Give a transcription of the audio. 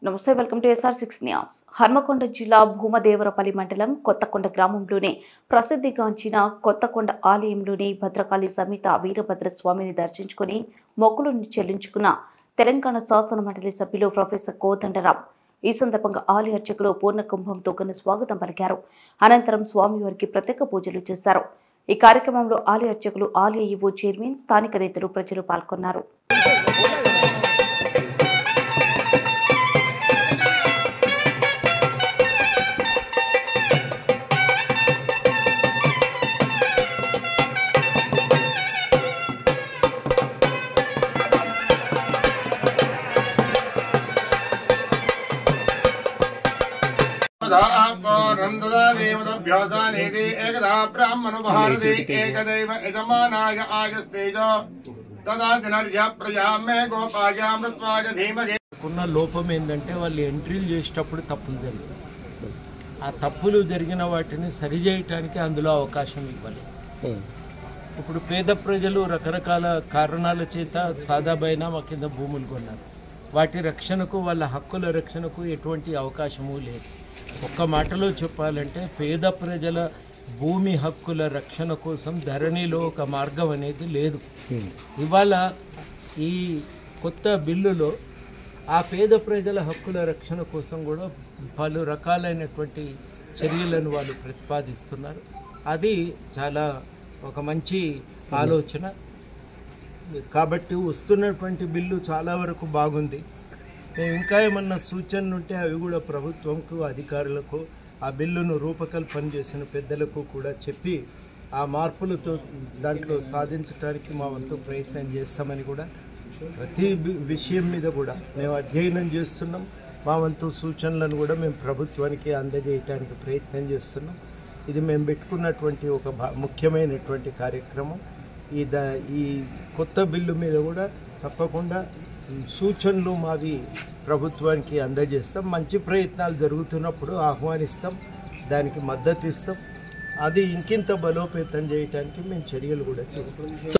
నమస్తే, welcome to SR6 news. Hanamkonda జిల్లా భూమదేవరపల్లి మండలం కొత్తకొండ గ్రామంలోని ప్రసిద్ధిగాంచిన కొత్తకొండ ఆలయంలోని భద్రకాళి సమేత వీరభద్ర స్వామిని దర్శించుకుని మొక్కులను చెల్లించుకున్న తెలంగాణ శాసన మండలి సభ్యులు ప్రొఫెసర్ కోదండరాం. ఈ సందర్భంగా ఆలయ అర్చకులు పూర్ణ కుంభంతో ఘన స్వాగతం పలికారు. అనంతరం స్వామివారికి ప్రత్యేక పూజలు చేశారు. ఈ కార్యక్రమంలో ఆలయ అర్చకులు, ఆలయ ఈవో చైర్మన్, స్థానిక నేతలు, ప్రజలు పాల్గొన్నారు. एकदा ब्राह्मण भारती एकदैव यजमानाय आगस्तेजो तदादिनर्य प्रजा मे गोपाय मृत्वाय धीमहि. ఉన్న లోపం ఏంటంటే వాళ్ళు ఎంట్రీలు చేసేటప్పుడు తప్పులు జరిగాయి. ఆ తప్పులు జరిగిన వాటిని సరిచేయటానికి అందులో అవకాశం ఇవ్వాలి. ఇప్పుడు పేద ప్రజలు రకరకాల కారణాల చేత సాదాబైనామా కింద భూములు కొన్నారు. వాటి రక్షణకు, వాళ్ళ హక్కుల రక్షణకు ఎటువంటి అవకాశము లేదు. ఒక్క మాటలో చెప్పాలంటే పేద ప్రజల భూమి హక్కుల రక్షణ కోసం ధరణిలో ఒక మార్గం అనేది లేదు. ఇవాళ ఈ కొత్త బిల్లులో ఆ పేద ప్రజల హక్కుల రక్షణ కోసం కూడా పలు రకాలైనటువంటి చర్యలను వాళ్ళు ప్రతిపాదిస్తున్నారు. అది చాలా ఒక మంచి ఆలోచన. కాబట్టి వస్తున్నటువంటి బిల్లు చాలా వరకు బాగుంది. మేము ఇంకా ఏమన్నా సూచనలు ఉంటే అవి కూడా ప్రభుత్వంకు, అధికారులకు, ఆ బిల్లును రూపకల్పన చేసిన పెద్దలకు కూడా చెప్పి ఆ మార్పులతో దాంట్లో సాధించడానికి మా వంతు ప్రయత్నం చేస్తామని కూడా ప్రతి విషయం మీద కూడా మేము అధ్యయనం చేస్తున్నాం. మా వంతు సూచనలను కూడా మేము ప్రభుత్వానికి అందజేయడానికి ప్రయత్నం చేస్తున్నాం. ఇది మేము పెట్టుకున్నటువంటి ఒక ముఖ్యమైనటువంటి కార్యక్రమం. ఈ కొత్త బిల్లు మీద కూడా తప్పకుండా సూచనలు మావి ప్రభుత్వానికి అందజేస్తాం. మంచి ప్రయత్నాలు జరుగుతున్నప్పుడు ఆహ్వానిస్తాం, దానికి మద్దతు ఇస్తాం. అది ఇంకింత బలోపేతం చేయడానికి మేము చర్యలు కూడా తీసుకుంటాం.